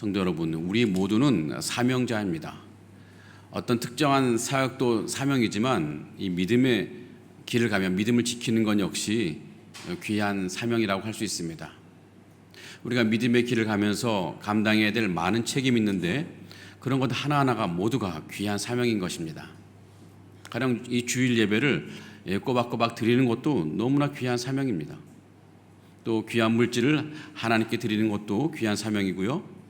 성도 여러분, 우리 모두는 사명자입니다. 어떤 특정한 사역도 사명이지만 이 믿음의 길을 가면 믿음을 지키는 건 역시 귀한 사명이라고 할 수 있습니다. 우리가 믿음의 길을 가면서 감당해야 될 많은 책임이 있는데 그런 것 하나하나가 모두가 귀한 사명인 것입니다. 가령 이 주일 예배를 꼬박꼬박 드리는 것도 너무나 귀한 사명입니다. 또 귀한 물질을 하나님께 드리는 것도 귀한 사명이고요.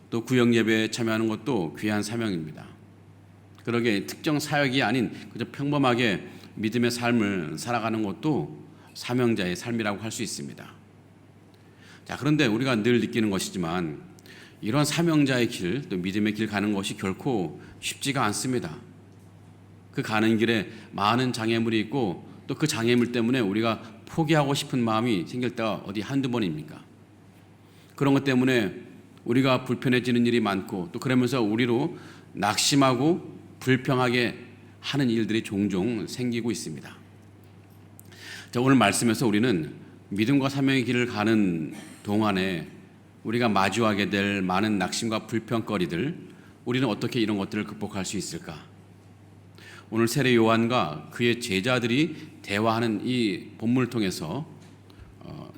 또 구역 예배에 참여하는 것도 귀한 사명입니다. 그러게 특정 사역이 아닌 그저 평범하게 믿음의 삶을 살아가는 것도 사명자의 삶이라고 할 수 있습니다. 자, 그런데 우리가 늘 느끼는 것이지만 이런 사명자의 길, 또 믿음의 길 가는 것이 결코 쉽지가 않습니다. 그 가는 길에 많은 장애물이 있고 또 그 장애물 때문에 우리가 포기하고 싶은 마음이 생길 때가 어디 한두 번입니까? 그런 것 때문에 우리가 불편해지는 일이 많고 또 그러면서 우리로 낙심하고 불평하게 하는 일들이 종종 생기고 있습니다. 자, 오늘 말씀에서 우리는 믿음과 사명의 길을 가는 동안에 우리가 마주하게 될 많은 낙심과 불평거리들, 우리는 어떻게 이런 것들을 극복할 수 있을까? 오늘 세례 요한과 그의 제자들이 대화하는 이 본문을 통해서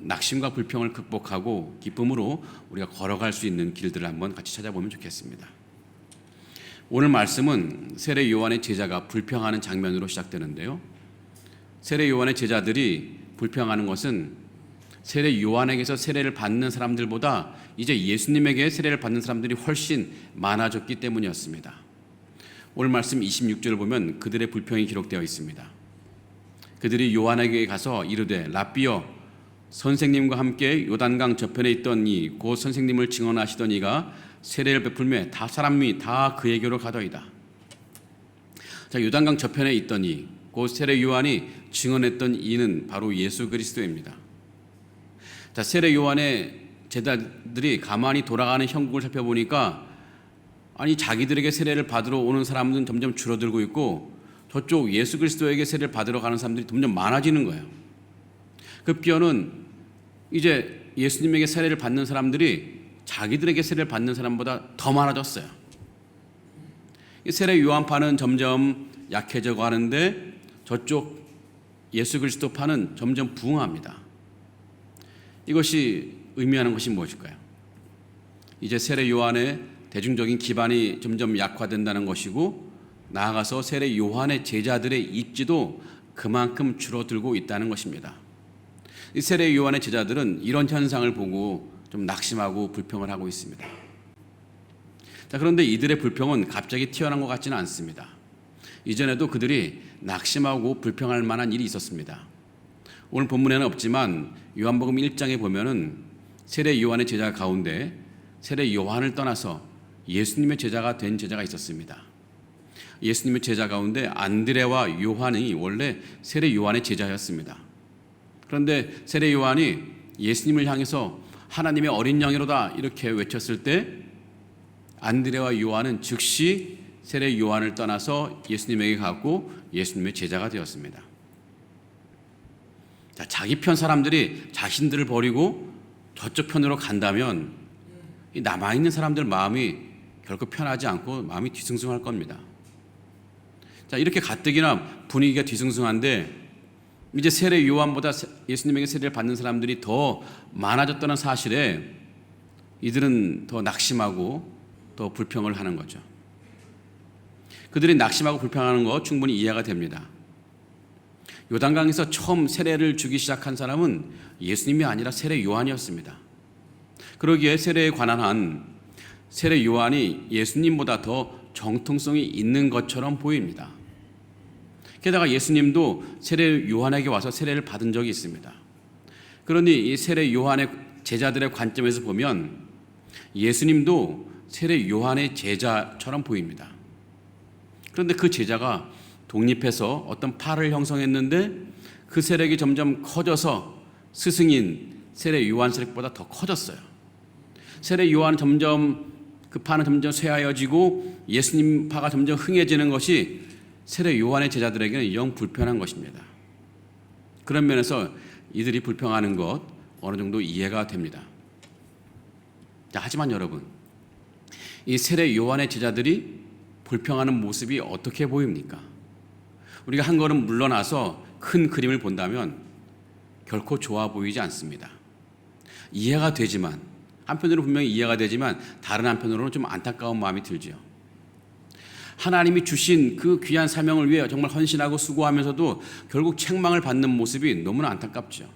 낙심과 불평을 극복하고 기쁨으로 우리가 걸어갈 수 있는 길들을 한번 같이 찾아보면 좋겠습니다. 오늘 말씀은 세례 요한의 제자가 불평하는 장면으로 시작되는데요. 세례 요한의 제자들이 불평하는 것은 세례 요한에게서 세례를 받는 사람들보다 이제 예수님에게 세례를 받는 사람들이 훨씬 많아졌기 때문이었습니다. 오늘 말씀 26절을 보면 그들의 불평이 기록되어 있습니다. 그들이 요한에게 가서 이르되 랍비여, 선생님과 함께 요단강 저편에 있던 이 곧 선생님을 증언하시던 이가 세례를 베풀매 다 사람이 다 그에게로 가더이다. 자, 요단강 저편에 있던 이 곧 세례 요한이 증언했던 이는 바로 예수 그리스도입니다. 자, 세례 요한의 제자들이 가만히 돌아가는 형국을 살펴보니까 아니 자기들에게 세례를 받으러 오는 사람들은 점점 줄어들고 있고 저쪽 예수 그리스도에게 세례를 받으러 가는 사람들이 점점 많아지는 거예요. 급기야는 이제 예수님에게 세례를 받는 사람들이 자기들에게 세례를 받는 사람보다 더 많아졌어요. 세례 요한파는 점점 약해져 가는데 저쪽 예수 그리스도파는 점점 부흥합니다. 이것이 의미하는 것이 무엇일까요? 이제 세례 요한의 대중적인 기반이 점점 약화된다는 것이고 나아가서 세례 요한의 제자들의 입지도 그만큼 줄어들고 있다는 것입니다. 이 세례 요한의 제자들은 이런 현상을 보고 좀 낙심하고 불평을 하고 있습니다. 자, 그런데 이들의 불평은 갑자기 튀어나온 것 같지는 않습니다. 이전에도 그들이 낙심하고 불평할 만한 일이 있었습니다. 오늘 본문에는 없지만 요한복음 1장에 보면은 세례 요한의 제자 가운데 세례 요한을 떠나서 예수님의 제자가 된 제자가 있었습니다. 예수님의 제자 가운데 안드레와 요한이 원래 세례 요한의 제자였습니다. 그런데 세례 요한이 예수님을 향해서 하나님의 어린 양이로다 이렇게 외쳤을 때 안드레와 요한은 즉시 세례 요한을 떠나서 예수님에게 갔고 예수님의 제자가 되었습니다. 자, 자기 편 사람들이 자신들을 버리고 저쪽 편으로 간다면 이 남아있는 사람들 마음이 결코 편하지 않고 마음이 뒤숭숭할 겁니다. 자, 이렇게 가뜩이나 분위기가 뒤숭숭한데 이제 세례 요한보다 예수님에게 세례를 받는 사람들이 더 많아졌다는 사실에 이들은 더 낙심하고 더 불평을 하는 거죠. 그들이 낙심하고 불평하는 거 충분히 이해가 됩니다. 요단강에서 처음 세례를 주기 시작한 사람은 예수님이 아니라 세례 요한이었습니다. 그러기에 세례에 관한 한 세례 요한이 예수님보다 더 정통성이 있는 것처럼 보입니다. 게다가 예수님도 세례 요한에게 와서 세례를 받은 적이 있습니다. 그러니 이 세례 요한의 제자들의 관점에서 보면 예수님도 세례 요한의 제자처럼 보입니다. 그런데 그 제자가 독립해서 어떤 파를 형성했는데 그 세력이 점점 커져서 스승인 세례 요한 세력보다 더 커졌어요. 세례 요한은 점점 그 파는 점점 쇠하여지고 예수님 파가 점점 흥해지는 것이 세례 요한의 제자들에게는 영 불편한 것입니다. 그런 면에서 이들이 불평하는 것 어느 정도 이해가 됩니다. 자, 하지만 여러분, 이 세례 요한의 제자들이 불평하는 모습이 어떻게 보입니까? 우리가 한 걸음 물러나서 큰 그림을 본다면 결코 좋아 보이지 않습니다. 이해가 되지만, 한편으로 분명히 이해가 되지만 다른 한편으로는 좀 안타까운 마음이 들지요. 하나님이 주신 그 귀한 사명을 위해 정말 헌신하고 수고하면서도 결국 책망을 받는 모습이 너무나 안타깝죠.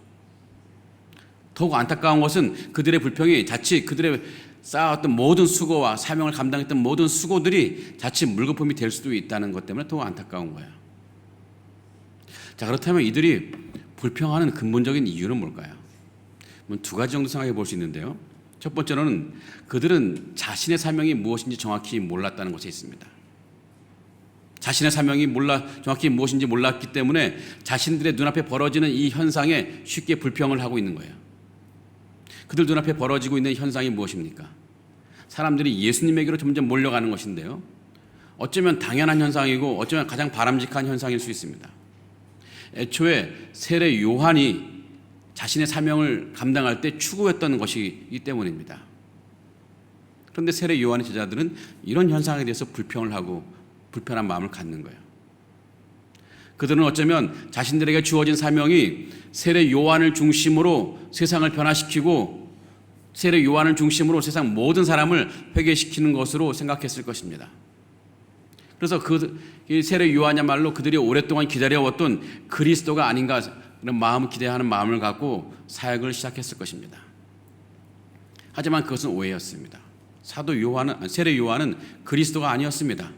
더욱 안타까운 것은 그들의 불평이 자칫 그들의 쌓아왔던 모든 수고와 사명을 감당했던 모든 수고들이 자칫 물거품이 될 수도 있다는 것 때문에 더욱 안타까운 거예요. 자, 그렇다면 이들이 불평하는 근본적인 이유는 뭘까요? 두 가지 정도 생각해 볼 수 있는데요. 첫 번째로는 그들은 자신의 사명이 무엇인지 정확히 몰랐다는 것에 있습니다. 자신의 사명이 정확히 무엇인지 몰랐기 때문에 자신들의 눈앞에 벌어지는 이 현상에 쉽게 불평을 하고 있는 거예요. 그들 눈앞에 벌어지고 있는 현상이 무엇입니까? 사람들이 예수님에게로 점점 몰려가는 것인데요. 어쩌면 당연한 현상이고 어쩌면 가장 바람직한 현상일 수 있습니다. 애초에 세례 요한이 자신의 사명을 감당할 때 추구했던 것이기 때문입니다. 그런데 세례 요한의 제자들은 이런 현상에 대해서 불평을 하고 불편한 마음을 갖는 거예요. 그들은 어쩌면 자신들에게 주어진 사명이 세례 요한을 중심으로 세상을 변화시키고 세례 요한을 중심으로 세상 모든 사람을 회개시키는 것으로 생각했을 것입니다. 그래서 세례 요한이야말로 그들이 오랫동안 기다려왔던 그리스도가 아닌가 그런 마음을 기대하는 마음을 갖고 사역을 시작했을 것입니다. 하지만 그것은 오해였습니다. 세례 요한은 그리스도가 아니었습니다.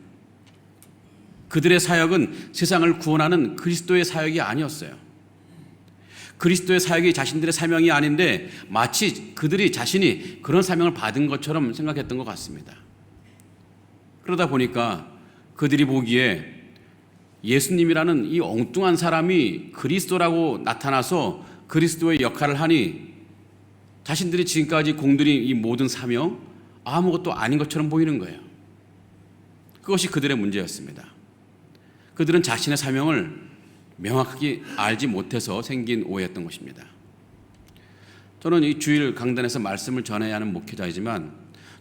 그들의 사역은 세상을 구원하는 그리스도의 사역이 아니었어요. 그리스도의 사역이 자신들의 사명이 아닌데 마치 그들이 자신이 그런 사명을 받은 것처럼 생각했던 것 같습니다. 그러다 보니까 그들이 보기에 예수님이라는 이 엉뚱한 사람이 그리스도라고 나타나서 그리스도의 역할을 하니 자신들이 지금까지 공들인 이 모든 사명 아무것도 아닌 것처럼 보이는 거예요. 그것이 그들의 문제였습니다. 그들은 자신의 사명을 명확하게 알지 못해서 생긴 오해였던 것입니다. 저는 이 주일 강단에서 말씀을 전해야 하는 목회자이지만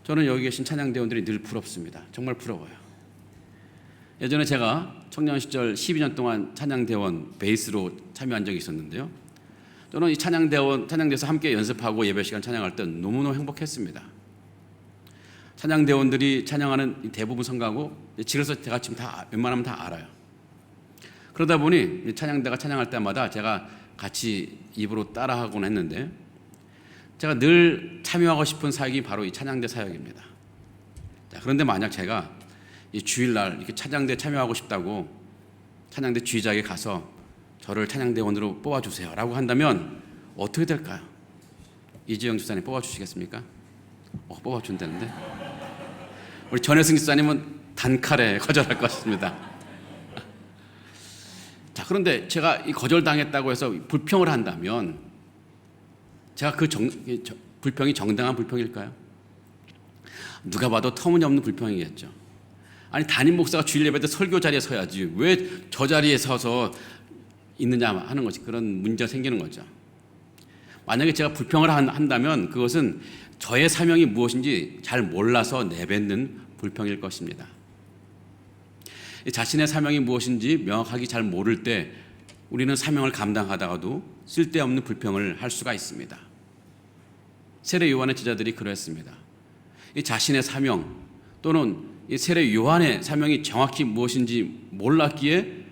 저는 여기 계신 찬양대원들이 늘 부럽습니다. 정말 부러워요. 예전에 제가 청년 시절 12년 동안 찬양대원 베이스로 참여한 적이 있었는데요. 저는 이 찬양대에서 함께 연습하고 예배 시간 찬양할 때 너무너무 행복했습니다. 찬양대원들이 찬양하는 대부분 성가고 지금서 제가 지금 다 웬만하면 다 알아요. 그러다 보니 찬양대가 찬양할 때마다 제가 같이 입으로 따라하곤 했는데 제가 늘 참여하고 싶은 사역이 바로 이 찬양대 사역입니다. 자, 그런데 만약 제가 이 주일날 이렇게 찬양대 참여하고 싶다고 찬양대 주의자에게 가서 저를 찬양대원으로 뽑아주세요 라고 한다면 어떻게 될까요? 이지영 집사님 뽑아주시겠습니까? 뽑아준다는데 우리 전혜승 집사님은 단칼에 거절할 것 같습니다. 자, 그런데 제가 이 거절당했다고 해서 불평을 한다면 제가 그 불평이 정당한 불평일까요? 누가 봐도 터무니없는 불평이겠죠. 아니, 담임 목사가 주일 예배 때 설교 자리에 서야지 왜 저 자리에 서서 있느냐 하는 것이 그런 문제가 생기는 거죠. 만약에 제가 불평을 한다면 그것은 저의 사명이 무엇인지 잘 몰라서 내뱉는 불평일 것입니다. 자신의 사명이 무엇인지 명확하게 잘 모를 때 우리는 사명을 감당하다가도 쓸데없는 불평을 할 수가 있습니다. 세례 요한의 제자들이 그랬습니다. 이 자신의 사명 또는 이 세례 요한의 사명이 정확히 무엇인지 몰랐기에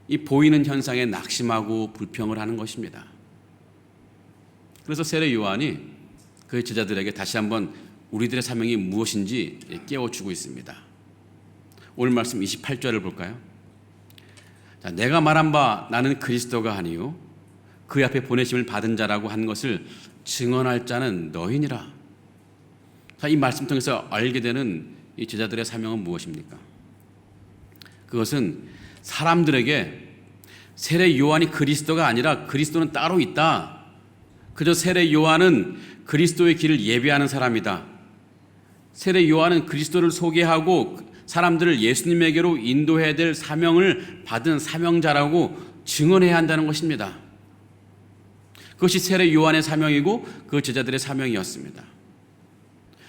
이 보이는 현상에 낙심하고 불평을 하는 것입니다. 그래서 세례 요한이 그 제자들에게 다시 한번 우리들의 사명이 무엇인지 깨워주고 있습니다. 오늘 말씀 28절을 볼까요? 자, 내가 말한 바 나는 그리스도가 아니요 그 앞에 보내심을 받은 자라고 한 것을 증언할 자는 너희니라. 자, 이 말씀 통해서 알게 되는 이 제자들의 사명은 무엇입니까? 그것은 사람들에게 세례 요한이 그리스도가 아니라 그리스도는 따로 있다. 그저 세례 요한은 그리스도의 길을 예비하는 사람이다. 세례 요한은 그리스도를 소개하고 사람들을 예수님에게로 인도해야 될 사명을 받은 사명자라고 증언해야 한다는 것입니다. 그것이 세례 요한의 사명이고 그 제자들의 사명이었습니다.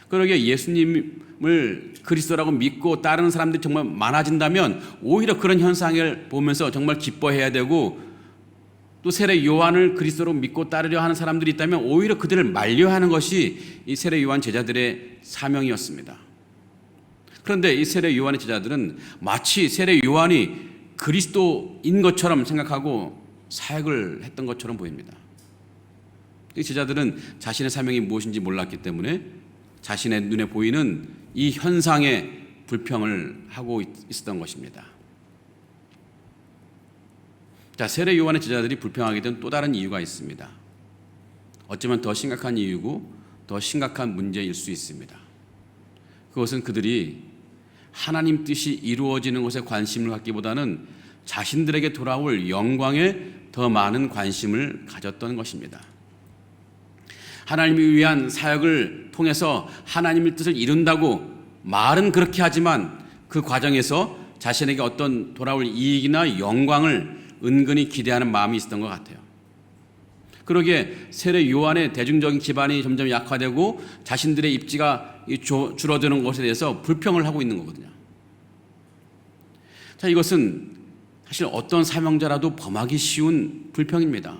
그러게 예수님을 그리스도라고 믿고 따르는 사람들이 정말 많아진다면 오히려 그런 현상을 보면서 정말 기뻐해야 되고, 또 세례 요한을 그리스도로 믿고 따르려 하는 사람들이 있다면 오히려 그들을 말려하는 것이 이 세례 요한 제자들의 사명이었습니다. 그런데 이 세례 요한의 제자들은 마치 세례 요한이 그리스도인 것처럼 생각하고 사역을 했던 것처럼 보입니다. 이 제자들은 자신의 사명이 무엇인지 몰랐기 때문에 자신의 눈에 보이는 이 현상에 불평을 하고 있었던 것입니다. 자, 세례 요한의 제자들이 불평하게 된 또 다른 이유가 있습니다. 어쩌면 더 심각한 이유고 더 심각한 문제일 수 있습니다. 그것은 그들이 하나님 뜻이 이루어지는 것에 관심을 갖기보다는 자신들에게 돌아올 영광에 더 많은 관심을 가졌던 것입니다. 하나님을 위한 사역을 통해서 하나님의 뜻을 이룬다고 말은 그렇게 하지만 그 과정에서 자신에게 어떤 돌아올 이익이나 영광을 은근히 기대하는 마음이 있었던 것 같아요. 그러기에 세례 요한의 대중적인 기반이 점점 약화되고 자신들의 입지가 줄어드는 것에 대해서 불평을 하고 있는 거거든요. 자, 이것은 사실 어떤 사명자라도 범하기 쉬운 불평입니다.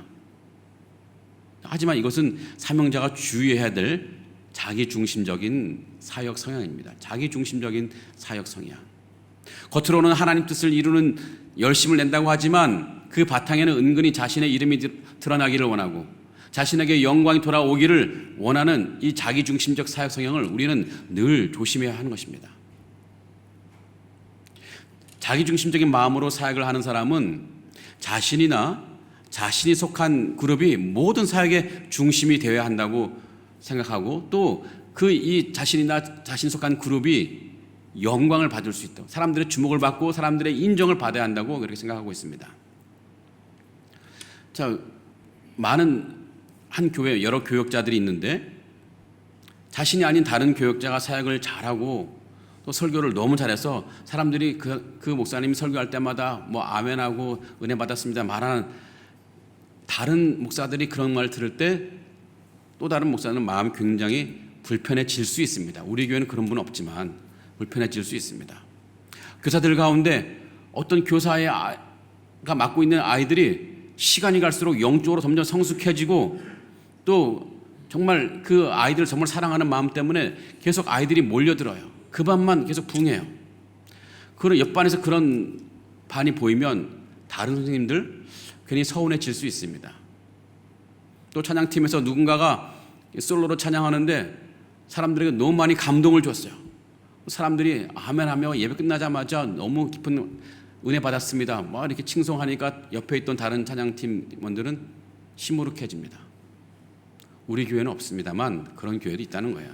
하지만 이것은 사명자가 주의해야 될 자기중심적인 사역 성향입니다. 자기중심적인 사역 성향. 겉으로는 하나님 뜻을 이루는 열심을 낸다고 하지만 그 바탕에는 은근히 자신의 이름이 드러나기를 원하고 자신에게 영광이 돌아오기를 원하는 이 자기중심적 사역 성향을 우리는 늘 조심해야 하는 것입니다. 자기중심적인 마음으로 사역을 하는 사람은 자신이나 자신이 속한 그룹이 모든 사역의 중심이 되어야 한다고 생각하고, 또 그 이 자신이나 자신 속한 그룹이 영광을 받을 수 있도록 사람들의 주목을 받고 사람들의 인정을 받아야 한다고 그렇게 생각하고 있습니다. 자, 많은 한 교회 여러 교역자들이 있는데 자신이 아닌 다른 교역자가 사역을 잘하고 또 설교를 너무 잘해서 사람들이 그 목사님이 설교할 때마다 뭐 아멘하고 은혜 받았습니다 말하는 다른 목사들이 그런 말 들을 때 또 다른 목사는 마음이 굉장히 불편해질 수 있습니다. 우리 교회는 그런 분은 없지만 불편해질 수 있습니다. 교사들 가운데 어떤 교사가 맡고 있는 아이들이 시간이 갈수록 영적으로 점점 성숙해지고 또 정말 그 아이들을 정말 사랑하는 마음 때문에 계속 아이들이 몰려들어요. 그 반만 계속 붕해요. 그런 옆반에서 그런 반이 보이면 다른 선생님들 괜히 서운해질 수 있습니다. 또 찬양팀에서 누군가가 솔로로 찬양하는데 사람들에게 너무 많이 감동을 줬어요. 사람들이 아멘하며 예배 끝나자마자 너무 깊은 은혜 받았습니다 막 이렇게 칭송하니까 옆에 있던 다른 찬양팀원들은 시무룩해집니다. 우리 교회는 없습니다만 그런 교회도 있다는 거예요.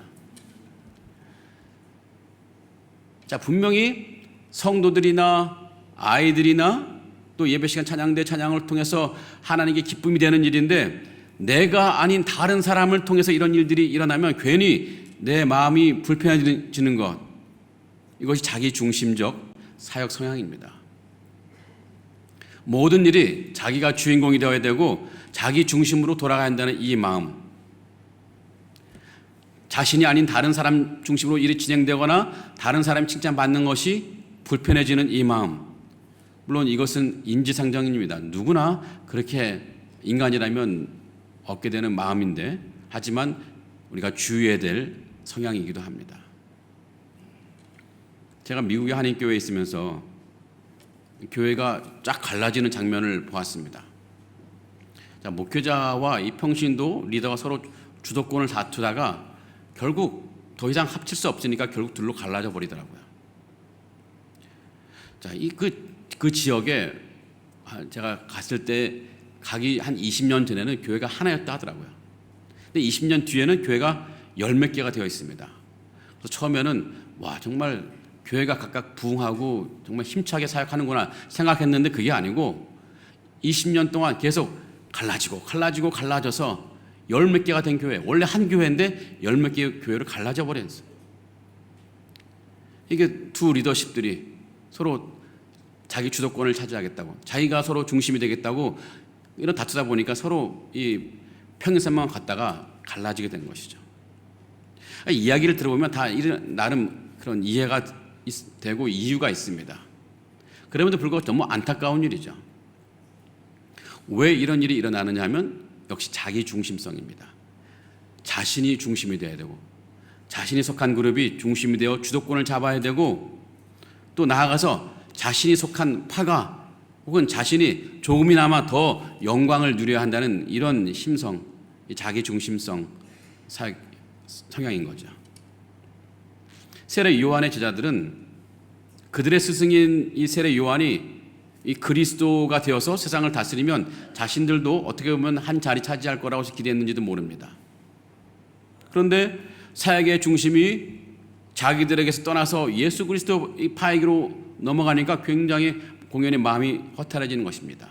자, 분명히 성도들이나 아이들이나 또 예배 시간 찬양대 찬양을 통해서 하나님께 기쁨이 되는 일인데, 내가 아닌 다른 사람을 통해서 이런 일들이 일어나면 괜히 내 마음이 불편해지는 것, 이것이 자기중심적 사역 성향입니다. 모든 일이 자기가 주인공이 되어야 되고 자기 중심으로 돌아가야 한다는 이 마음, 자신이 아닌 다른 사람 중심으로 일이 진행되거나 다른 사람이 칭찬받는 것이 불편해지는 이 마음, 물론 이것은 인지상정입니다. 누구나 그렇게 인간이라면 얻게 되는 마음인데, 하지만 우리가 주의해야 될 성향이기도 합니다. 제가 미국의 한인교회에 있으면서 교회가 쫙 갈라지는 장면을 보았습니다. 자, 목회자와 이 평신도 리더가 서로 주도권을 다투다가 결국 더 이상 합칠 수 없으니까 결국 둘로 갈라져 버리더라고요. 자, 그 지역에 제가 갔을 때 가기 한 20년 전에는 교회가 하나였다 하더라고요. 근데 20년 뒤에는 교회가 열 몇 개가 되어 있습니다. 그래서 처음에는 와, 정말 교회가 각각 부흥하고 정말 힘차게 사역하는구나 생각했는데 그게 아니고 20년 동안 계속 갈라져서 열 몇 개가 된 교회, 원래 한 교회인데 열 몇 개의 교회로 갈라져 버렸어요. 이게 두 리더십들이 서로 자기 주도권을 차지하겠다고, 자기가 서로 중심이 되겠다고 이런 다투다 보니까 서로 이 평행선만 갔다가 갈라지게 된 것이죠. 이야기를 들어보면 다 나름 그런 이해가 되고 이유가 있습니다. 그럼에도 불구하고 너무 안타까운 일이죠. 왜 이런 일이 일어나느냐 하면 역시 자기 중심성입니다. 자신이 중심이 되어야 되고, 자신이 속한 그룹이 중심이 되어 주도권을 잡아야 되고, 또 나아가서 자신이 속한 파가 혹은 자신이 조금이나마 더 영광을 누려야 한다는 이런 심성, 자기 중심성 성향인 거죠. 세례 요한의 제자들은 그들의 스승인 이 세례 요한이 이 그리스도가 되어서 세상을 다스리면 자신들도 어떻게 보면 한 자리 차지할 거라고 기대했는지도 모릅니다. 그런데 사역의 중심이 자기들에게서 떠나서 예수 그리스도 파에게로 넘어가니까 굉장히 공연의 마음이 허탈해지는 것입니다.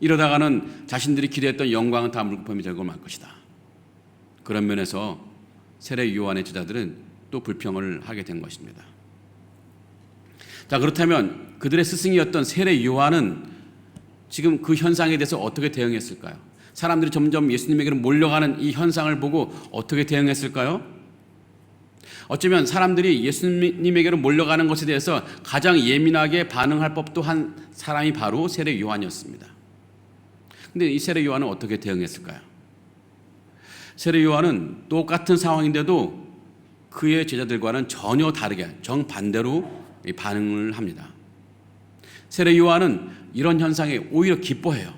이러다가는 자신들이 기대했던 영광은 다 물거품이 되고 말 것이다. 그런 면에서 세례 요한의 제자들은 또 불평을 하게 된 것입니다. 자, 그렇다면 그들의 스승이었던 세례 요한은 지금 그 현상에 대해서 어떻게 대응했을까요? 사람들이 점점 예수님에게로 몰려가는 이 현상을 보고 어떻게 대응했을까요? 어쩌면 사람들이 예수님에게로 몰려가는 것에 대해서 가장 예민하게 반응할 법도 한 사람이 바로 세례 요한이었습니다. 근데 이 세례 요한은 어떻게 대응했을까요? 세례 요한은 똑같은 상황인데도 그의 제자들과는 전혀 다르게 정반대로 반응을 합니다. 세례 요한은 이런 현상에 오히려 기뻐해요.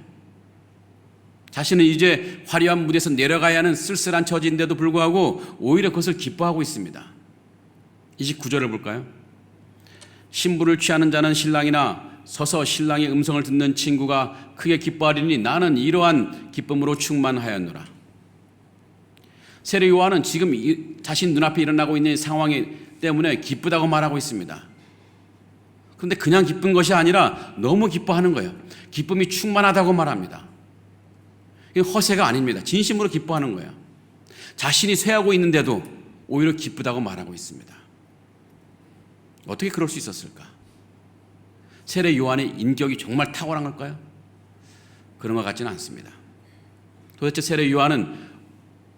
자신은 이제 화려한 무대에서 내려가야 하는 쓸쓸한 처지인데도 불구하고 오히려 그것을 기뻐하고 있습니다. 29절을 볼까요? 신부를 취하는 자는 신랑이나 서서 신랑의 음성을 듣는 친구가 크게 기뻐하리니 나는 이러한 기쁨으로 충만하였노라. 세례 요한은 지금 자신 눈앞에 일어나고 있는 상황 때문에 기쁘다고 말하고 있습니다. 그런데 그냥 기쁜 것이 아니라 너무 기뻐하는 거예요. 기쁨이 충만하다고 말합니다. 이게 허세가 아닙니다. 진심으로 기뻐하는 거예요. 자신이 쇠하고 있는데도 오히려 기쁘다고 말하고 있습니다. 어떻게 그럴 수 있었을까? 세례 요한의 인격이 정말 탁월한 걸까요? 그런 것 같지는 않습니다. 도대체 세례 요한은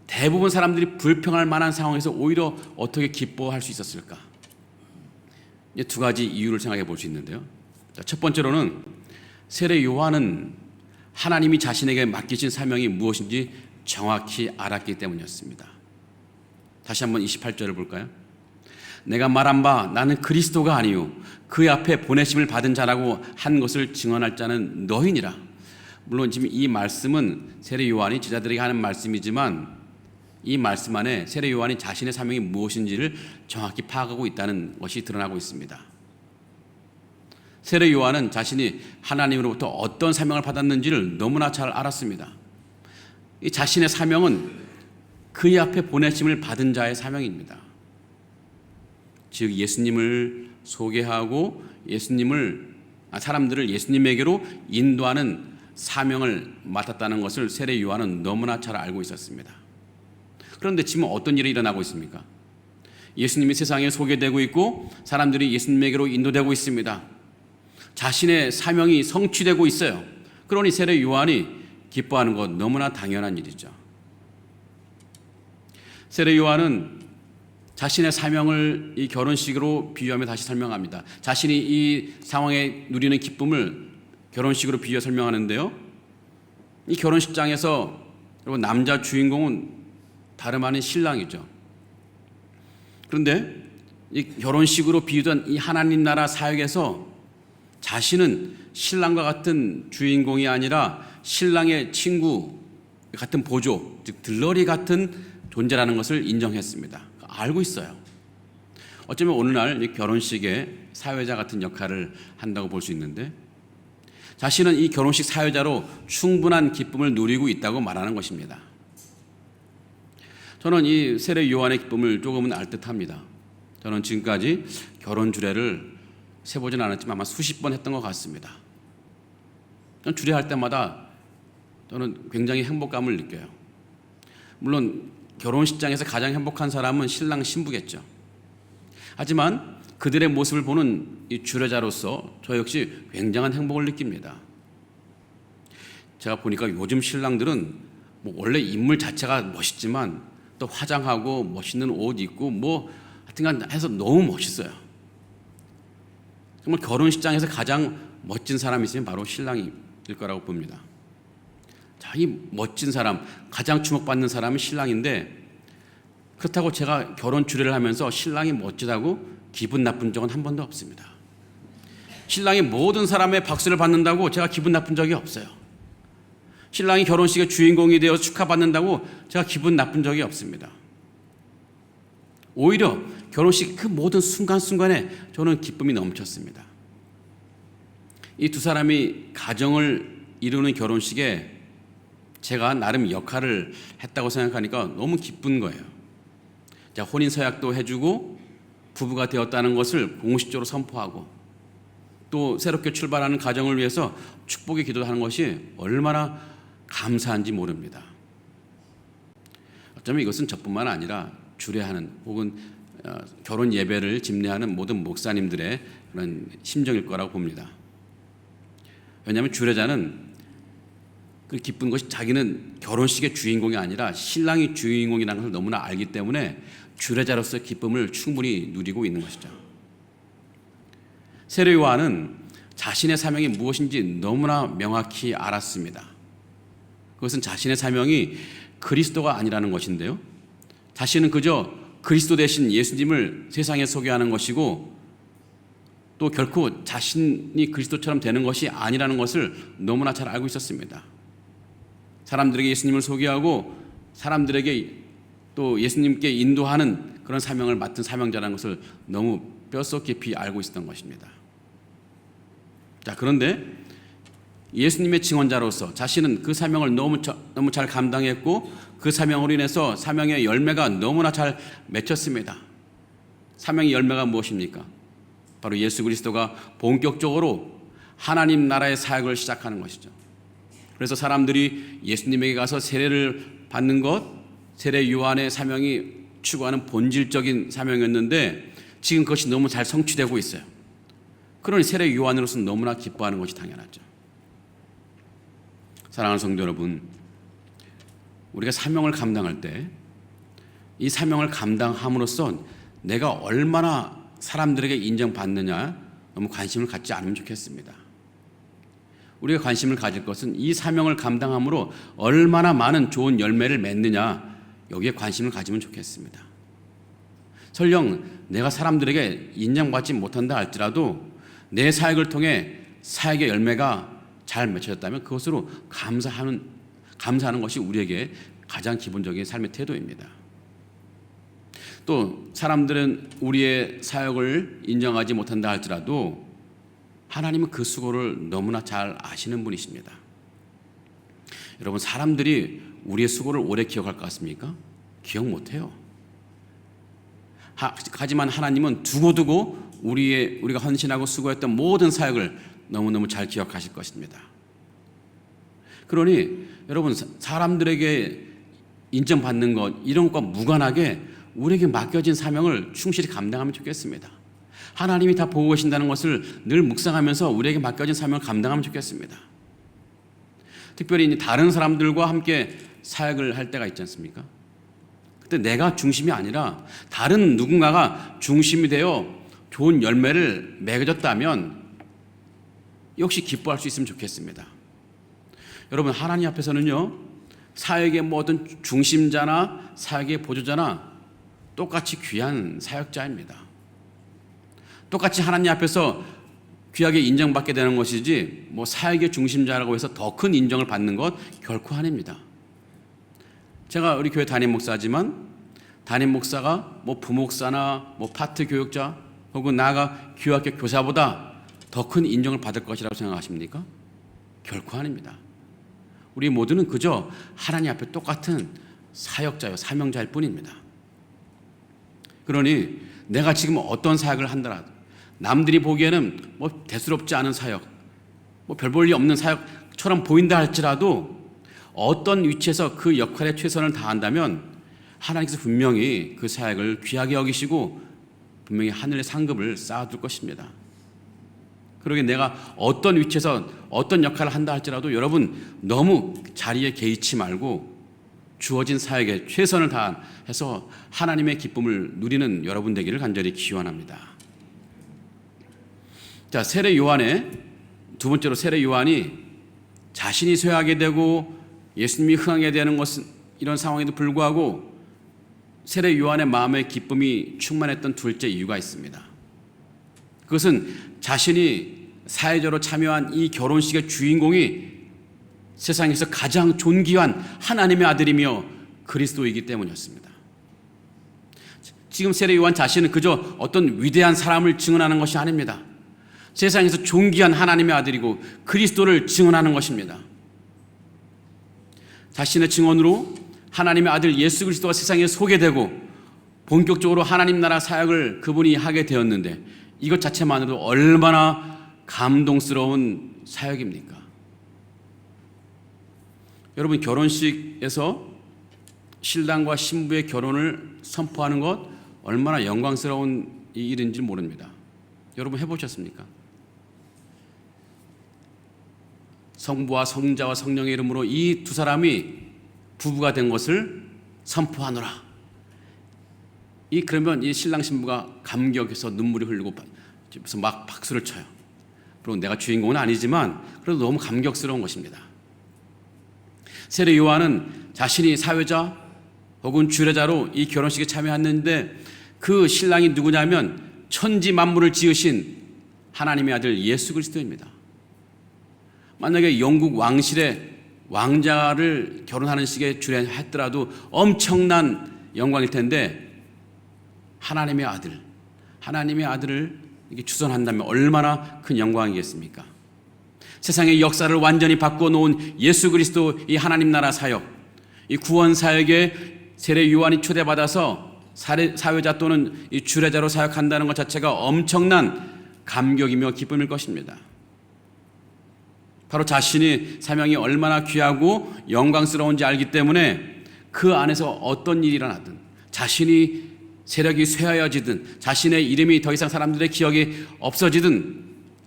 대부분 사람들이 불평할 만한 상황에서 오히려 어떻게 기뻐할 수 있었을까? 이제 두 가지 이유를 생각해 볼 수 있는데요. 첫 번째로는 세례 요한은 하나님이 자신에게 맡기신 사명이 무엇인지 정확히 알았기 때문이었습니다. 다시 한번 28절을 볼까요? 내가 말한 바 나는 그리스도가 아니요 그 앞에 보내심을 받은 자라고 한 것을 증언할 자는 너희니라. 물론 지금 이 말씀은 세례 요한이 제자들에게 하는 말씀이지만 이 말씀 안에 세례 요한이 자신의 사명이 무엇인지를 정확히 파악하고 있다는 것이 드러나고 있습니다. 세례 요한은 자신이 하나님으로부터 어떤 사명을 받았는지를 너무나 잘 알았습니다. 이 자신의 사명은 그의 앞에 보내심을 받은 자의 사명입니다. 즉 예수님을 소개하고 사람들을 예수님에게로 인도하는 사명을 맡았다는 것을 세례 요한은 너무나 잘 알고 있었습니다. 그런데 지금 어떤 일이 일어나고 있습니까? 예수님이 세상에 소개되고 있고 사람들이 예수님에게로 인도되고 있습니다. 자신의 사명이 성취되고 있어요. 그러니 세례 요한이 기뻐하는 것 너무나 당연한 일이죠. 세례 요한은 자신의 사명을 이 결혼식으로 비유하며 다시 설명합니다. 자신이 이 상황에 누리는 기쁨을 결혼식으로 비유해 설명하는데요. 이 결혼식장에서 여러분 남자 주인공은 다름 아닌 신랑이죠. 그런데 이 결혼식으로 비유된 이 하나님 나라 사역에서 자신은 신랑과 같은 주인공이 아니라 신랑의 친구 같은 보조, 즉 들러리 같은 존재라는 것을 인정했습니다. 알고 있어요. 어쩌면 오늘날 이 결혼식에 사회자 같은 역할을 한다고 볼 수 있는데 자신은 이 결혼식 사회자로 충분한 기쁨을 누리고 있다고 말하는 것입니다. 저는 이 세례 요한의 기쁨을 조금은 알 듯합니다. 저는 지금까지 결혼 주례를 세보진 않았지만 아마 수십 번 했던 것 같습니다. 저는 주례할 때마다 저는 굉장히 행복감을 느껴요. 물론 결혼식장에서 가장 행복한 사람은 신랑 신부겠죠. 하지만 그들의 모습을 보는 이 주례자로서 저 역시 굉장한 행복을 느낍니다. 제가 보니까 요즘 신랑들은 뭐 원래 인물 자체가 멋있지만 또 화장하고 멋있는 옷 입고 뭐 하여튼간 해서 너무 멋있어요. 정말 결혼식장에서 가장 멋진 사람이 있으면 바로 신랑일 거라고 봅니다. 자, 이 멋진 사람, 가장 주목받는 사람은 신랑인데, 그렇다고 제가 결혼 주례를 하면서 신랑이 멋지다고 기분 나쁜 적은 한 번도 없습니다. 신랑이 모든 사람의 박수를 받는다고 제가 기분 나쁜 적이 없어요. 신랑이 결혼식의 주인공이 되어 축하받는다고 제가 기분 나쁜 적이 없습니다. 오히려 결혼식 그 모든 순간순간에 저는 기쁨이 넘쳤습니다. 이 두 사람이 가정을 이루는 결혼식에 제가 나름 역할을 했다고 생각하니까 너무 기쁜 거예요. 자, 혼인 서약도 해주고 부부가 되었다는 것을 공식적으로 선포하고 또 새롭게 출발하는 가정을 위해서 축복의 기도를 하는 것이 얼마나 감사한지 모릅니다. 어쩌면 이것은 저뿐만 아니라 주례하는 혹은 결혼 예배를 집례하는 모든 목사님들의 그런 심정일 거라고 봅니다. 왜냐하면 주례자는 그 기쁜 것이 자기는 결혼식의 주인공이 아니라 신랑이 주인공이라는 것을 너무나 알기 때문에 주례자로서의 기쁨을 충분히 누리고 있는 것이죠. 세례 요한은 자신의 사명이 무엇인지 너무나 명확히 알았습니다. 그것은 자신의 사명이 그리스도가 아니라는 것인데요, 자신은 그저 그리스도 대신 예수님을 세상에 소개하는 것이고 또 결코 자신이 그리스도처럼 되는 것이 아니라는 것을 너무나 잘 알고 있었습니다. 사람들에게 예수님을 소개하고 사람들에게 또 예수님께 인도하는 그런 사명을 맡은 사명자라는 것을 너무 뼛속 깊이 알고 있었던 것입니다. 자, 그런데 예수님의 증언자로서 자신은 그 사명을 너무 잘 감당했고 그 사명으로 인해서 사명의 열매가 너무나 잘 맺혔습니다. 사명의 열매가 무엇입니까? 바로 예수 그리스도가 본격적으로 하나님 나라의 사역을 시작하는 것이죠. 그래서 사람들이 예수님에게 가서 세례를 받는 것, 세례 요한의 사명이 추구하는 본질적인 사명이었는데 지금 그것이 너무 잘 성취되고 있어요. 그러니 세례 요한으로서는 너무나 기뻐하는 것이 당연하죠. 사랑하는 성도 여러분, 우리가 사명을 감당할 때 이 사명을 감당함으로써 내가 얼마나 사람들에게 인정받느냐 너무 관심을 갖지 않으면 좋겠습니다. 우리가 관심을 가질 것은 이 사명을 감당함으로 얼마나 많은 좋은 열매를 맺느냐, 여기에 관심을 가지면 좋겠습니다. 설령 내가 사람들에게 인정받지 못한다 할지라도 내 사역을 통해 사역의 열매가 잘 맺혀졌다면 그것으로 감사하는 것이 우리에게 가장 기본적인 삶의 태도입니다. 또 사람들은 우리의 사역을 인정하지 못한다 할지라도 하나님은 그 수고를 너무나 잘 아시는 분이십니다. 여러분, 사람들이 우리의 수고를 오래 기억할 것 같습니까? 기억 못해요. 하지만 하나님은 두고두고 우리가 헌신하고 수고했던 모든 사역을 너무너무 잘 기억하실 것입니다. 그러니 여러분, 사람들에게 인정받는 것 이런 것과 무관하게 우리에게 맡겨진 사명을 충실히 감당하면 좋겠습니다. 하나님이 다 보고 계신다는 것을 늘 묵상하면서 우리에게 맡겨진 사명을 감당하면 좋겠습니다. 특별히 다른 사람들과 함께 사역을 할 때가 있지 않습니까? 그때 내가 중심이 아니라 다른 누군가가 중심이 되어 좋은 열매를 맺어졌다면 역시 기뻐할 수 있으면 좋겠습니다. 여러분, 하나님 앞에서는요, 사역의 모든 중심자나 사역의 보조자나 똑같이 귀한 사역자입니다. 똑같이 하나님 앞에서 귀하게 인정받게 되는 것이지 사역의 중심자라고 해서 더 큰 인정을 받는 것 결코 아닙니다. 제가 우리 교회 담임 목사지만 담임 목사가 부목사나 파트 교육자 혹은 나아가 교학교 교사보다 더 큰 인정을 받을 것이라고 생각하십니까? 결코 아닙니다. 우리 모두는 그저 하나님 앞에 똑같은 사역자요, 사명자일 뿐입니다. 그러니 내가 지금 어떤 사역을 한다라도 남들이 보기에는 대수롭지 않은 사역, 별 볼 일 없는 사역처럼 보인다 할지라도 어떤 위치에서 그 역할에 최선을 다한다면 하나님께서 분명히 그 사역을 귀하게 여기시고 분명히 하늘의 상급을 쌓아둘 것입니다. 그러게 내가 어떤 위치에서 어떤 역할을 한다 할지라도 여러분 너무 자리에 개의치 말고 주어진 사역에 최선을 다해서 하나님의 기쁨을 누리는 여러분 되기를 간절히 기원합니다. 자, 세례 요한의 두 번째로, 세례 요한이 자신이 쇠하게 되고 예수님이 흥하게 되는 것은 이런 상황에도 불구하고 세례 요한의 마음의 기쁨이 충만했던 둘째 이유가 있습니다. 그것은 자신이 사회적으로 참여한 이 결혼식의 주인공이 세상에서 가장 존귀한 하나님의 아들이며 그리스도이기 때문이었습니다. 지금 세례 요한 자신은 그저 어떤 위대한 사람을 증언하는 것이 아닙니다. 세상에서 존귀한 하나님의 아들이고 그리스도를 증언하는 것입니다. 자신의 증언으로 하나님의 아들 예수 그리스도가 세상에 소개되고 본격적으로 하나님 나라 사역을 그분이 하게 되었는데, 이것 자체만으로도 얼마나 감동스러운 사역입니까? 여러분, 결혼식에서 신랑과 신부의 결혼을 선포하는 것 얼마나 영광스러운 일인지 모릅니다. 여러분 해보셨습니까? 성부와 성자와 성령의 이름으로 이 두 사람이 부부가 된 것을 선포하노라. 그러면 이 신랑 신부가 감격해서 눈물이 흐르고 집에서 막 박수를 쳐요. 물론 내가 주인공은 아니지만 그래도 너무 감격스러운 것입니다. 세례 요한은 자신이 사회자 혹은 주례자로 이 결혼식에 참여했는데, 그 신랑이 누구냐면 천지 만물을 지으신 하나님의 아들 예수 그리스도입니다. 만약에 영국 왕실의 왕자를 결혼하는 식의 주례했더라도 엄청난 영광일 텐데, 하나님의 아들을 이렇게 주선한다면 얼마나 큰 영광이겠습니까? 세상의 역사를 완전히 바꿔놓은 예수 그리스도 이 하나님 나라 사역, 이 구원 사역에 세례 요한이 초대받아서 사회자 또는 이 주례자로 사역한다는 것 자체가 엄청난 감격이며 기쁨일 것입니다. 바로 자신이 사명이 얼마나 귀하고 영광스러운지 알기 때문에 그 안에서 어떤 일이 일어나든, 자신이 세력이 쇠하여지든, 자신의 이름이 더 이상 사람들의 기억이 없어지든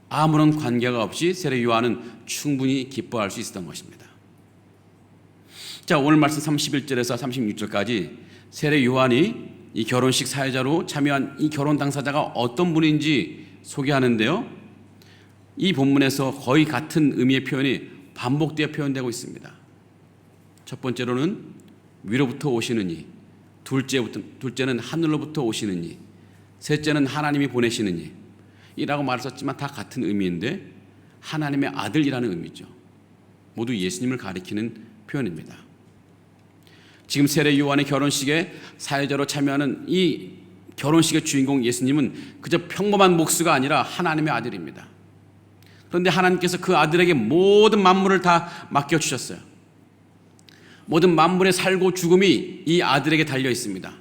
아무런 관계가 없이 세례 요한은 충분히 기뻐할 수 있었던 것입니다. 자, 오늘 말씀 31절에서 36절까지 세례 요한이 이 결혼식 사회자로 참여한 이 결혼 당사자가 어떤 분인지 소개하는데요, 이 본문에서 거의 같은 의미의 표현이 반복되어 표현되고 있습니다. 첫 번째로는 위로부터 오시는 이, 둘째는 하늘로부터 오시는 이, 셋째는 하나님이 보내시는 이, 이라고 말했었지만 다 같은 의미인데 하나님의 아들이라는 의미죠. 모두 예수님을 가리키는 표현입니다. 지금 세례 요한의 결혼식에 사회자로 참여하는 이 결혼식의 주인공 예수님은 그저 평범한 목수가 아니라 하나님의 아들입니다. 그런데 하나님께서 그 아들에게 모든 만물을 다 맡겨주셨어요. 모든 만물의 살고 죽음이 이 아들에게 달려 있습니다.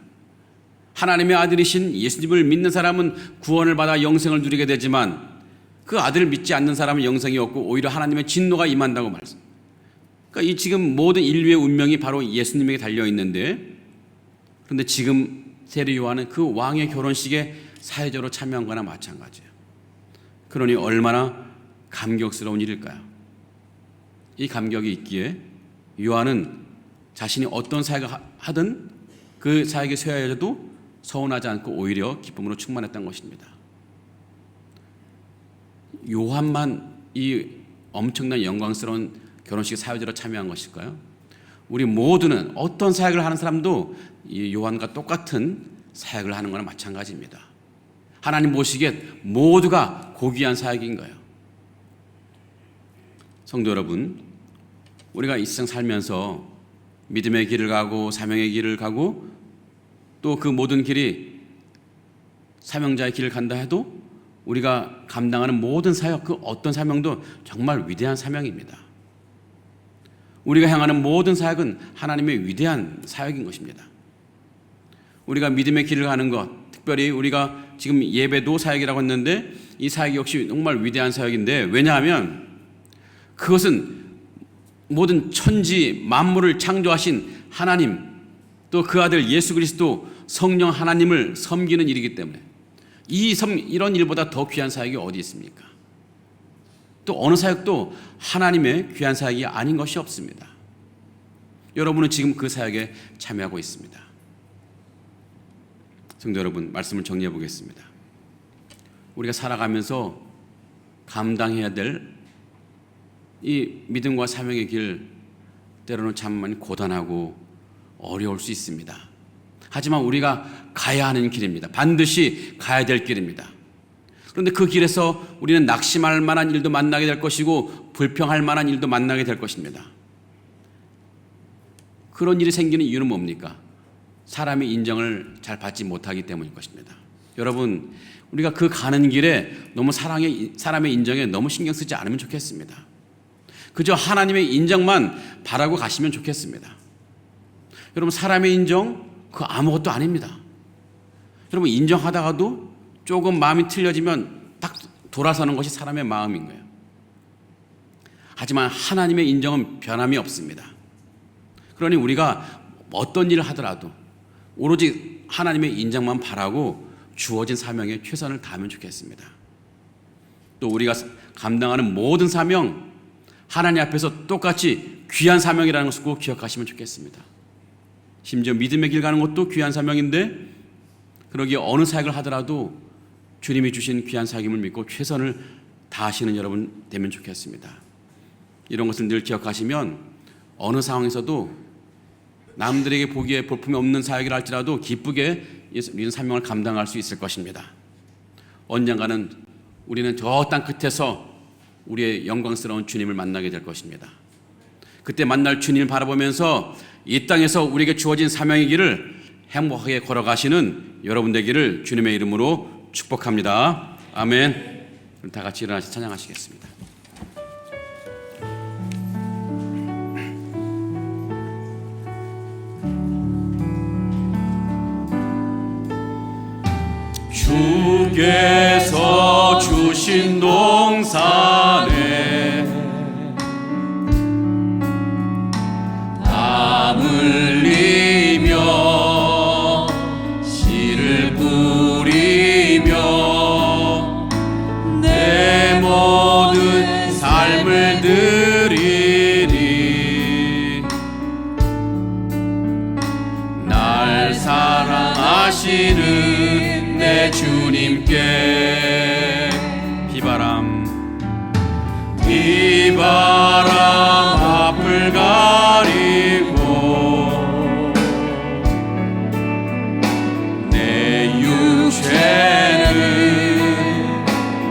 하나님의 아들이신 예수님을 믿는 사람은 구원을 받아 영생을 누리게 되지만, 그 아들을 믿지 않는 사람은 영생이 없고 오히려 하나님의 진노가 임한다고 말했습니다. 그러니까 이 지금 모든 인류의 운명이 바로 예수님에게 달려 있는데, 그런데 지금 세례 요한은 그 왕의 결혼식에 사회자로 참여한 거나 마찬가지예요. 그러니 얼마나 감격스러운 일일까요? 이 감격이 있기에 요한은 자신이 어떤 사역을 하든 그 사역에 쇠하여져도 서운하지 않고 오히려 기쁨으로 충만했던 것입니다. 요한만 이 엄청난 영광스러운 결혼식에 사회자로 참여한 것일까요? 우리 모두는 어떤 사역을 하는 사람도 이 요한과 똑같은 사역을 하는 거나 마찬가지입니다. 하나님 보시기에 모두가 고귀한 사역인 거예요. 성도 여러분, 우리가 이 세상 살면서 믿음의 길을 가고 사명의 길을 가고 또 그 모든 길이 사명자의 길을 간다 해도 우리가 감당하는 모든 사역, 그 어떤 사명도 정말 위대한 사명입니다. 우리가 향하는 모든 사역은 하나님의 위대한 사역인 것입니다. 우리가 믿음의 길을 가는 것, 특별히 우리가 지금 예배도 사역이라고 했는데 이 사역이 역시 정말 위대한 사역인데, 왜냐하면 그것은 모든 천지 만물을 창조하신 하나님, 또 그 아들 예수 그리스도 성령 하나님을 섬기는 일이기 때문에 이런 일보다 더 귀한 사역이 어디 있습니까? 또 어느 사역도 하나님의 귀한 사역이 아닌 것이 없습니다. 여러분은 지금 그 사역에 참여하고 있습니다. 성도 여러분, 말씀을 정리해 보겠습니다. 우리가 살아가면서 감당해야 될 이 믿음과 사명의 길, 때로는 참 많이 고단하고 어려울 수 있습니다. 하지만 우리가 가야 하는 길입니다. 반드시 가야 될 길입니다. 그런데 그 길에서 우리는 낙심할 만한 일도 만나게 될 것이고 불평할 만한 일도 만나게 될 것입니다. 그런 일이 생기는 이유는 뭡니까? 사람의 인정을 잘 받지 못하기 때문일 것입니다. 여러분, 우리가 그 가는 길에 너무 사람의 인정에 너무 신경 쓰지 않으면 좋겠습니다. 그저 하나님의 인정만 바라고 가시면 좋겠습니다. 여러분, 사람의 인정 그거 아무것도 아닙니다. 여러분, 인정하다가도 조금 마음이 틀려지면 딱 돌아서는 것이 사람의 마음인 거예요. 하지만 하나님의 인정은 변함이 없습니다. 그러니 우리가 어떤 일을 하더라도 오로지 하나님의 인정만 바라고 주어진 사명에 최선을 다하면 좋겠습니다. 또 우리가 감당하는 모든 사명, 하나님 앞에서 똑같이 귀한 사명이라는 것을 꼭 기억하시면 좋겠습니다. 심지어 믿음의 길 가는 것도 귀한 사명인데, 그러기에 어느 사역을 하더라도 주님이 주신 귀한 사역임을 믿고 최선을 다하시는 여러분 되면 좋겠습니다. 이런 것을 늘 기억하시면 어느 상황에서도 남들에게 보기에 볼품이 없는 사역이라 할지라도 기쁘게 이런 사명을 감당할 수 있을 것입니다. 언젠가는 우리는 저 땅 끝에서 우리의 영광스러운 주님을 만나게 될 것입니다. 그때 만날 주님을 바라보면서 이 땅에서 우리에게 주어진 사명의 길을 행복하게 걸어가시는 여러분 되기를 주님의 이름으로 축복합니다. 아멘. 그럼 다 같이 일어나서 찬양하시겠습니다. 주께서 주신 동산에 땀 흘리며 씨를 뿌리며 내 모든 삶을 드리리. 날 사랑하시는 내 주님께 비바람 앞을 가리고 내 육체는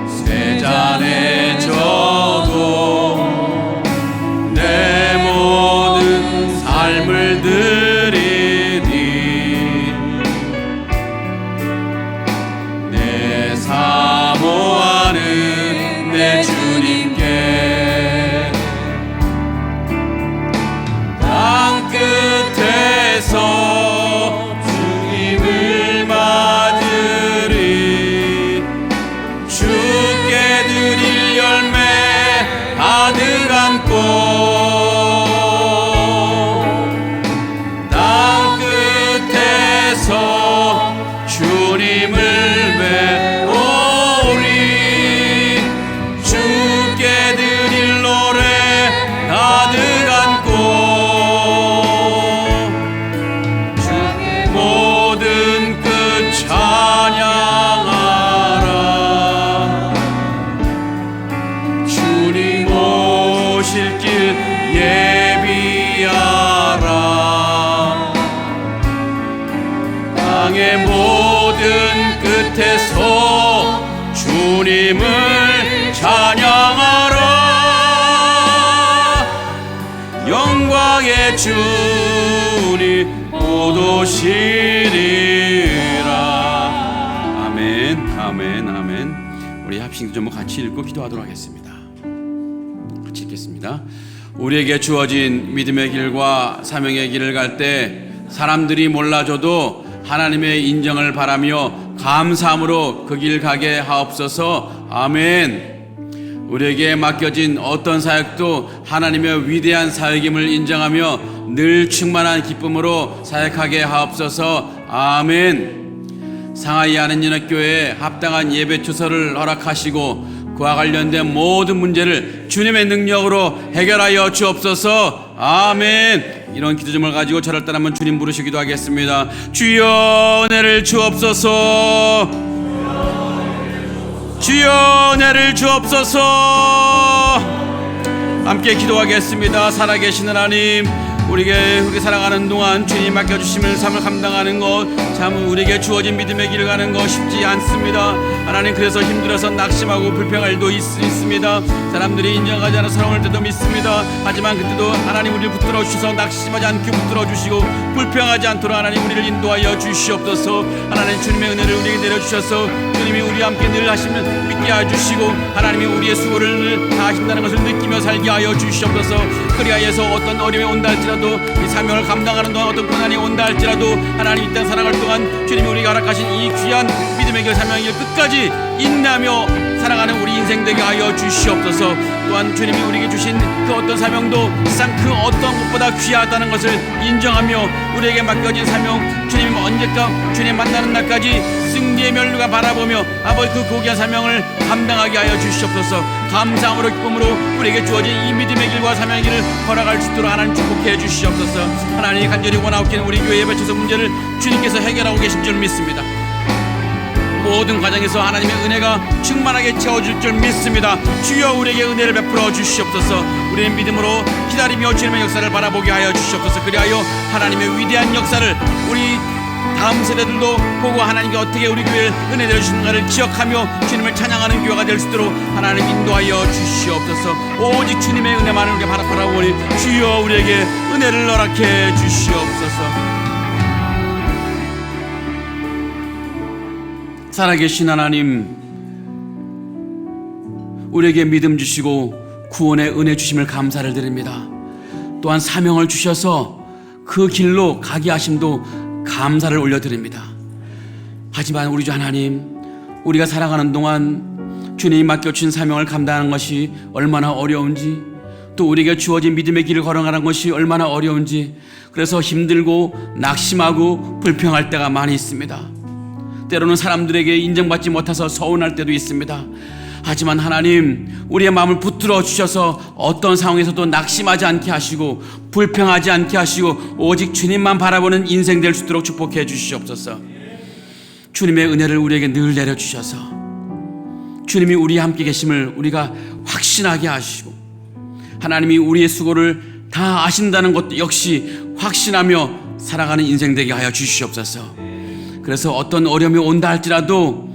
쇠잔에 져도 내 모든 삶을 드리니 내 사모하는 내 주님께 땅 끝에서 주님을 맞으리. 주께 드릴 열매 가득한 꽃 땅 끝에서 주님을 배우리. 주께 드릴 노래 가득한 꽃 주의 모든 끝 찬양하라. 주님 오실 길 예비하라. 땅의 모든 끝에서 주님을 찬양하라. 영광의 주님 곧 오시리라. 아멘, 아멘, 아멘. 우리 합심 좀 같이 읽고 기도하도록 하겠습니다. 같이 읽겠습니다. 우리에게 주어진 믿음의 길과 사명의 길을 갈 때 사람들이 몰라줘도 하나님의 인정을 바라며 감사함으로 그 길 가게 하옵소서. 아멘. 우리에게 맡겨진 어떤 사역도 하나님의 위대한 사역임을 인정하며 늘 충만한 기쁨으로 사역하게 하옵소서. 아멘. 상하이 안은연합교회에 합당한 예배 주소를 허락하시고 그와 관련된 모든 문제를 주님의 능력으로 해결하여 주옵소서. 아멘. 이런 기도점을 가지고 저를 따라하면 주님 부르시기도 하겠습니다. 주여 은혜를 주옵소서. 주여 은혜를 주옵소서. 함께 기도하겠습니다. 살아계신 하나님, 우리 살아가는 동안 주님 맡겨주심을 삶을 감당하는 것, 참 우리에게 주어진 믿음의 길을 가는 거 쉽지 않습니다. 하나님, 그래서 힘들어서 낙심하고 불평할 일도 있습니다. 사람들이 인정하지 않아 서러울 때도 믿습니다. 하지만 그때도 하나님 우리를 붙들어 주셔서 낙심하지 않게 붙들어 주시고 불평하지 않도록 하나님 우리를 인도하여 주시옵소서. 하나님, 주님의 은혜를 우리에게 내려주셔서 주님이 우리와 함께 늘 하시면 믿게 해주시고 하나님이 우리의 수고를 늘 다하신다는 것을 느끼며 살게 하여 주시옵소서. 그리하여서 어떤 어려움이 온다 할지라도, 이 사명을 감당하는 동안 어떤 고난이 온다 할지라도 하나님 이 땅 살아갈 동안 주님이 우리가 허락하신 이 귀한 믿음의 길, 사명의 길 끝까지 인내하며 살아가는 우리 인생 되게 하여 주시옵소서. 또한 주님이 우리에게 주신 그 어떤 사명도 세상 그 어떤 것보다 귀하다는 것을 인정하며 우리에게 맡겨진 사명, 주님 언제까 주님 만나는 날까지 승리의 면류관 바라보며 아버지 그 고귀한 사명을 감당하게 하여 주시옵소서. 감사함으로 기쁨으로 우리에게 주어진 이 믿음의 길과 사명의 길을 걸어갈 수 있도록 하나님 축복해 주시옵소서. 하나님, 간절히 원하옵기는 우리 교회 예배처소 문제를 주님께서 해결하고 계신 줄 믿습니다. 모든 과정에서 하나님의 은혜가 충만하게 채워줄 줄 믿습니다. 주여 우리에게 은혜를 베풀어 주시옵소서. 우리는 믿음으로 기다리며 주님의 역사를 바라보게 하여 주시옵소서. 그리하여 하나님의 위대한 역사를 우리 다음 세대들도 보고 하나님께 어떻게 우리 교회를 은혜 내려주시는가를 기억하며 주님을 찬양하는 교회가 될 수 있도록 하나님 인도하여 주시옵소서. 오직 주님의 은혜만을 우리가 바라보니 주여 우리에게 은혜를 허락해 주시옵소서. 살아계신 하나님, 우리에게 믿음 주시고 구원의 은혜 주심을 감사를 드립니다. 또한 사명을 주셔서 그 길로 가게 하심도 감사를 올려드립니다. 하지만 우리 주 하나님, 우리가 살아가는 동안 주님이 맡겨주신 사명을 감당하는 것이 얼마나 어려운지, 또 우리에게 주어진 믿음의 길을 걸어가는 것이 얼마나 어려운지, 그래서 힘들고 낙심하고 불평할 때가 많이 있습니다. 때로는 사람들에게 인정받지 못해서 서운할 때도 있습니다. 하지만 하나님, 우리의 마음을 붙들어 주셔서 어떤 상황에서도 낙심하지 않게 하시고 불평하지 않게 하시고 오직 주님만 바라보는 인생 될 수 있도록 축복해 주시옵소서. 주님의 은혜를 우리에게 늘 내려주셔서 주님이 우리와 함께 계심을 우리가 확신하게 하시고 하나님이 우리의 수고를 다 아신다는 것도 역시 확신하며 살아가는 인생 되게 하여 주시옵소서. 그래서 어떤 어려움이 온다 할지라도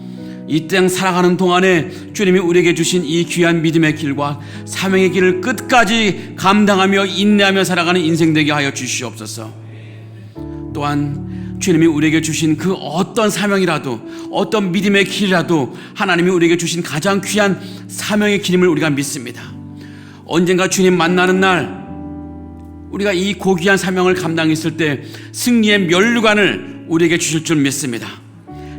이 땅 살아가는 동안에 주님이 우리에게 주신 이 귀한 믿음의 길과 사명의 길을 끝까지 감당하며 인내하며 살아가는 인생 되게 하여 주시옵소서. 또한 주님이 우리에게 주신 그 어떤 사명이라도 어떤 믿음의 길이라도 하나님이 우리에게 주신 가장 귀한 사명의 길임을 우리가 믿습니다. 언젠가 주님 만나는 날 우리가 이 고귀한 사명을 감당했을 때 승리의 면류관을 우리에게 주실 줄 믿습니다.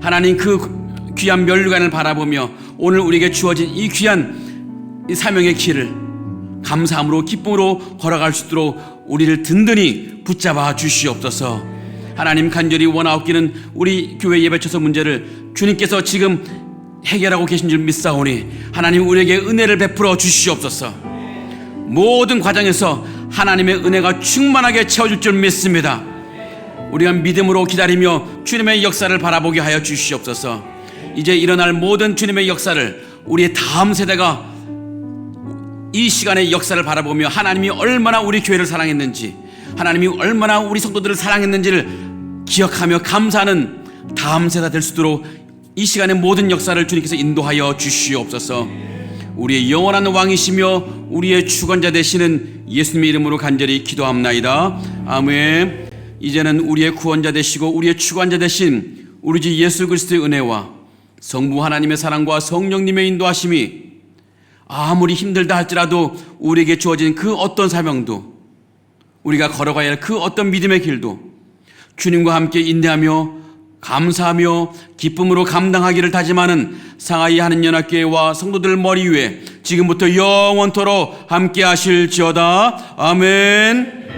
하나님, 그 귀한 면류관을 바라보며 오늘 우리에게 주어진 이 귀한 이 사명의 길을 감사함으로 기쁨으로 걸어갈 수 있도록 우리를 든든히 붙잡아 주시옵소서. 하나님, 간절히 원하옵기는 우리 교회 예배처소 문제를 주님께서 지금 해결하고 계신 줄 믿사오니 하나님 우리에게 은혜를 베풀어 주시옵소서. 모든 과정에서 하나님의 은혜가 충만하게 채워줄 줄 믿습니다. 우리가 믿음으로 기다리며 주님의 역사를 바라보게 하여 주시옵소서. 이제 일어날 모든 주님의 역사를 우리의 다음 세대가 이 시간의 역사를 바라보며 하나님이 얼마나 우리 교회를 사랑했는지, 하나님이 얼마나 우리 성도들을 사랑했는지를 기억하며 감사하는 다음 세대가 될 수 있도록 이 시간의 모든 역사를 주님께서 인도하여 주시옵소서. 우리의 영원한 왕이시며 우리의 주권자 되시는 예수님의 이름으로 간절히 기도합나이다. 아멘. 이제는 우리의 구원자 되시고 우리의 주관자 되신 우리 주 예수 그리스도의 은혜와 성부 하나님의 사랑과 성령님의 인도하심이 아무리 힘들다 할지라도 우리에게 주어진 그 어떤 사명도, 우리가 걸어가야 할 그 어떤 믿음의 길도 주님과 함께 인내하며 감사하며 기쁨으로 감당하기를 다짐하는 상하이 하는연합교회와 성도들 머리 위에 지금부터 영원토록 함께 하실지어다. 아멘.